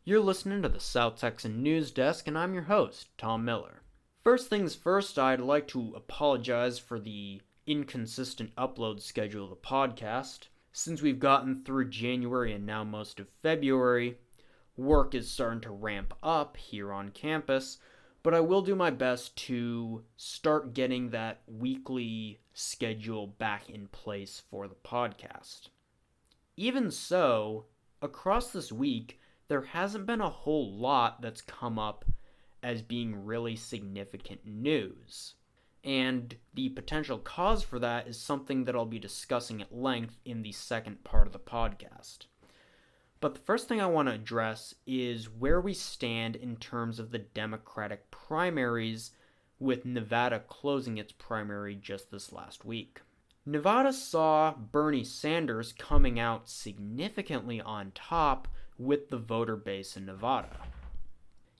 You're listening to the South Texan News Desk, and I'm your host, Tom Miller. First things first, I'd like to apologize for the inconsistent upload schedule of the podcast. Since we've gotten through January and now most of February, work is starting to ramp up here on campus, but I will do my best to start getting that weekly schedule back in place for the podcast. Even so, across this week, there hasn't been a whole lot that's come up as being really significant news. And the potential cause for that is something that I'll be discussing at length in the second part of the podcast. But the first thing I want to address is where we stand in terms of the Democratic primaries, with Nevada closing its primary just this last week. Nevada saw Bernie Sanders coming out significantly on top with the voter base in Nevada.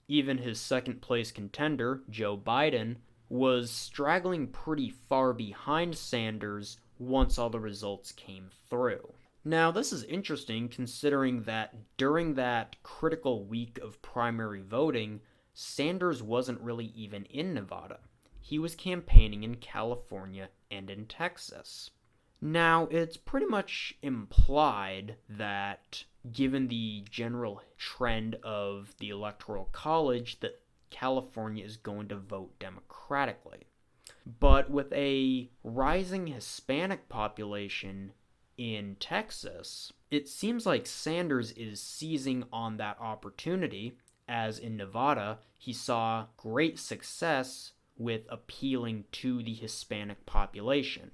Even his second-place contender, Joe Biden, was straggling pretty far behind Sanders once all the results came through. Now, this is interesting considering that during that critical week of primary voting, Sanders wasn't really even in Nevada. He was campaigning in California and in Texas. Now, it's pretty much implied that, given the general trend of the Electoral College, that California is going to vote Democratically. But with a rising Hispanic population in Texas, it seems like Sanders is seizing on that opportunity, as in Nevada, he saw great success with appealing to the Hispanic population,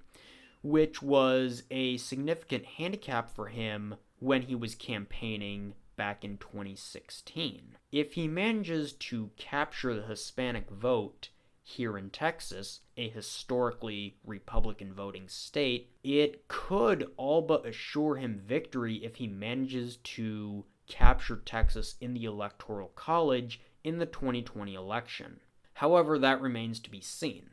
which was a significant handicap for him when he was campaigning back in 2016. If he manages to capture the Hispanic vote here in Texas, a historically Republican voting state, it could all but assure him victory if he manages to capture Texas in the Electoral College in the 2020 election. However, that remains to be seen.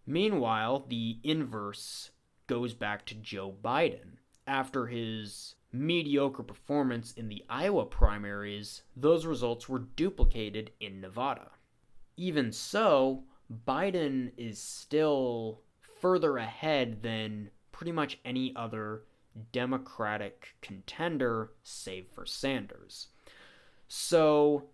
Meanwhile, the inverse goes back to Joe Biden. After his mediocre performance in the Iowa primaries, those results were duplicated in Nevada. Even so, Biden is still further ahead than pretty much any other Democratic contender, save for Sanders. So,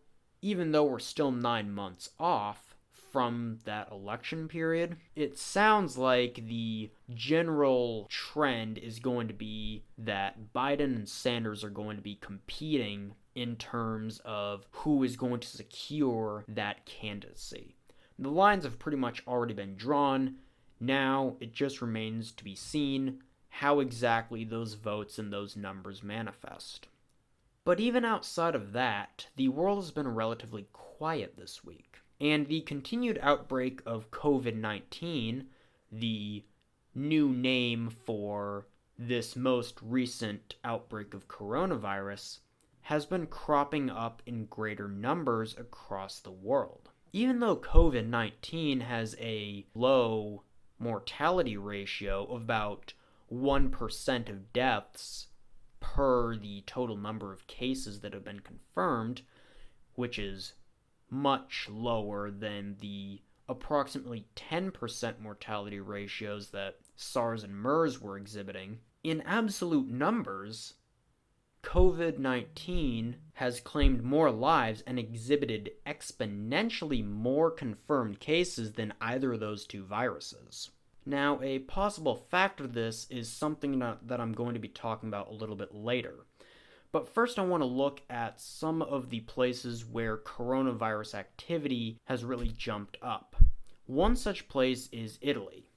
even though we're still 9 months off from that election period, it sounds like the general trend is going to be that Biden and Sanders are going to be competing in terms of who is going to secure that candidacy. The lines have pretty much already been drawn. Now it just remains to be seen how exactly those votes and those numbers manifest. But even outside of that, the world has been relatively quiet this week. And the continued outbreak of COVID-19, the new name for this most recent outbreak of coronavirus, has been cropping up in greater numbers across the world. Even though COVID-19 has a low mortality ratio of about 1% of deaths per the total number of cases that have been confirmed, which is much lower than the approximately 10% mortality ratios that SARS and MERS were exhibiting, in absolute numbers, COVID-19 has claimed more lives and exhibited exponentially more confirmed cases than either of those two viruses. Now, a possible factor of this is something that I'm going to be talking about a little bit later. But first I want to look at some of the places where coronavirus activity has really jumped up. One such place is Italy.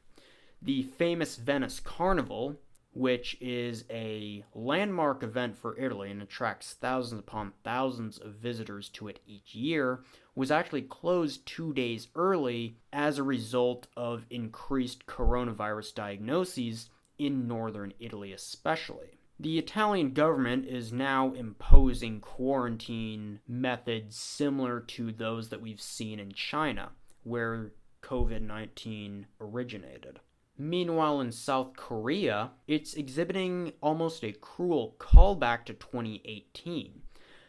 The famous Venice Carnival, which is a landmark event for Italy and attracts thousands upon thousands of visitors to it each year, was actually closed 2 days early as a result of increased coronavirus diagnoses in northern Italy especially. The Italian government is now imposing quarantine methods similar to those that we've seen in China, where COVID-19 originated. Meanwhile, in South Korea, it's exhibiting almost a cruel callback to 2018.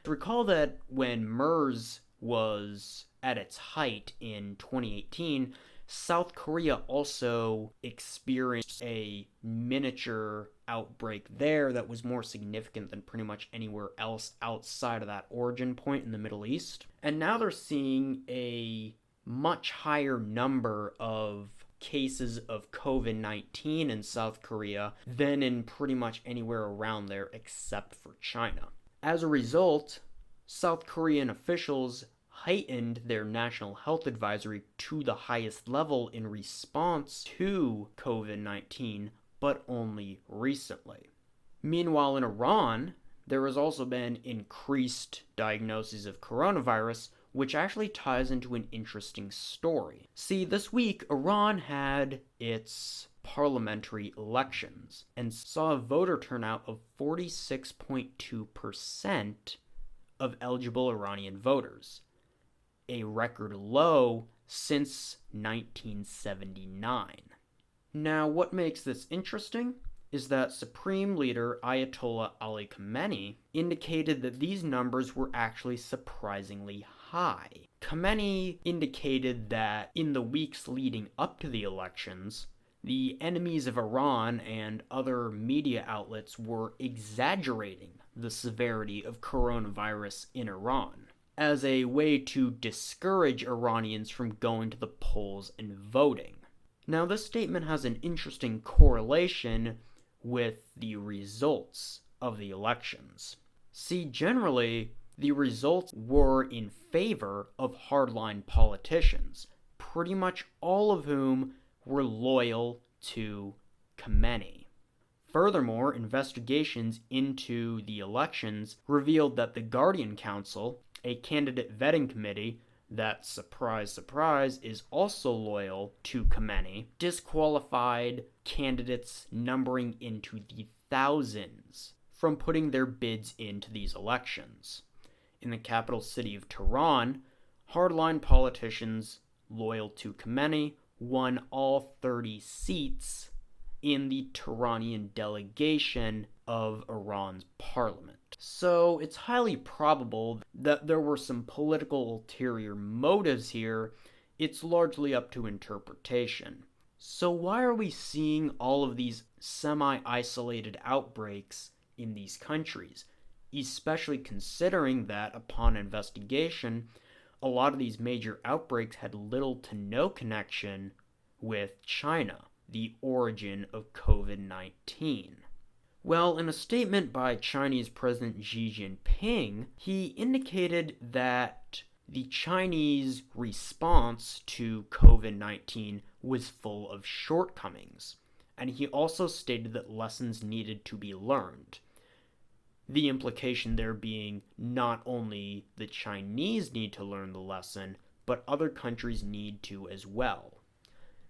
Recall that when MERS was at its height in 2018, South Korea also experienced a miniature outbreak there that was more significant than pretty much anywhere else outside of that origin point in the Middle East. And now they're seeing a much higher number of cases of COVID-19 in South Korea than in pretty much anywhere around there except for China. As a result, South Korean officials heightened their national health advisory to the highest level in response to COVID-19, but only recently. Meanwhile, in Iran, there has also been increased diagnoses of coronavirus, which actually ties into an interesting story. See, this week, Iran had its parliamentary elections and saw a voter turnout of 46.2% of eligible Iranian voters, a record low since 1979. Now, what makes this interesting is that Supreme Leader Ayatollah Ali Khamenei indicated that these numbers were actually surprisingly high. Khamenei indicated that in the weeks leading up to the elections, the enemies of Iran and other media outlets were exaggerating the severity of coronavirus in Iran as a way to discourage Iranians from going to the polls and voting. Now, this statement has an interesting correlation with the results of the elections. See, generally, the results were in favor of hardline politicians, pretty much all of whom were loyal to Khamenei. Furthermore, investigations into the elections revealed that the Guardian Council, a candidate vetting committee that, surprise, surprise, is also loyal to Khamenei, disqualified candidates numbering into the thousands from putting their bids into these elections. In the capital city of Tehran, hardline politicians loyal to Khamenei won all 30 seats in the Tehranian delegation of Iran's parliament. So it's highly probable that there were some political ulterior motives here. It's largely up to interpretation. So why are we seeing all of these semi-isolated outbreaks in these countries? Especially considering that upon investigation, a lot of these major outbreaks had little to no connection with China, the origin of COVID-19. Well, in a statement by Chinese President Xi Jinping, he indicated that the Chinese response to COVID-19 was full of shortcomings, and he also stated that lessons needed to be learned. The implication there being not only the Chinese need to learn the lesson, but other countries need to as well.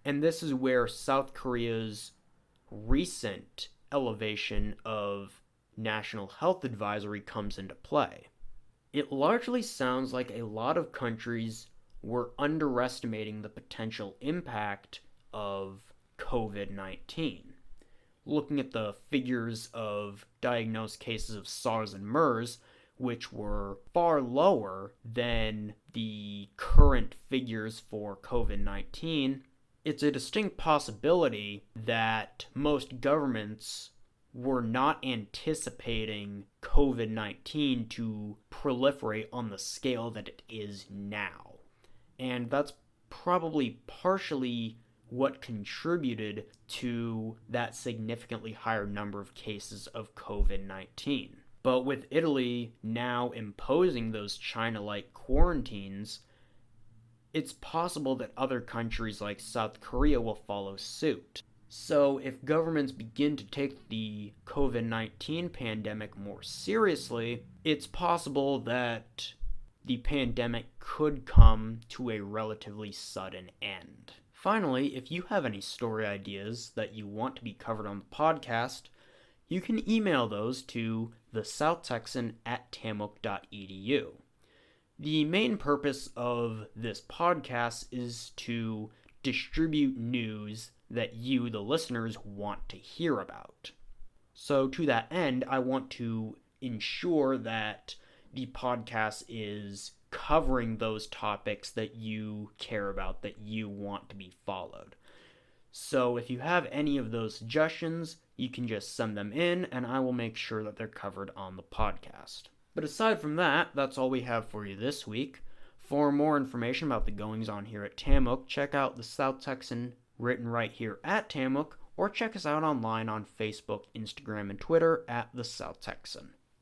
And this is where South Korea's recent elevation of national health advisory comes into play. It largely sounds like a lot of countries were underestimating the potential impact of COVID-19. Looking at the figures of diagnosed cases of SARS and MERS, which were far lower than the current figures for COVID-19, it's a distinct possibility that most governments were not anticipating COVID-19 to proliferate on the scale that it is now. And that's probably partially what contributed to that significantly higher number of cases of COVID-19. But with Italy now imposing those China-like quarantines, it's possible that other countries like South Korea will follow suit. So if governments begin to take the COVID-19 pandemic more seriously, it's possible that the pandemic could come to a relatively sudden end. Finally, if you have any story ideas that you want to be covered on the podcast, you can email those to thesouhtexan@tamuk.edu. The main purpose of this podcast is to distribute news that you, the listeners, want to hear about. So to that end, I want to ensure that the podcast is covering those topics that you care about, that you want to be followed. So if you have any of those suggestions, you can just send them in, and I will make sure that they're covered on the podcast. But aside from that, that's all we have for you this week. For more information about the goings-on here at TAMUK, check out the South Texan written right here at TAMUK, or check us out online on Facebook, Instagram, and Twitter at the South Texan.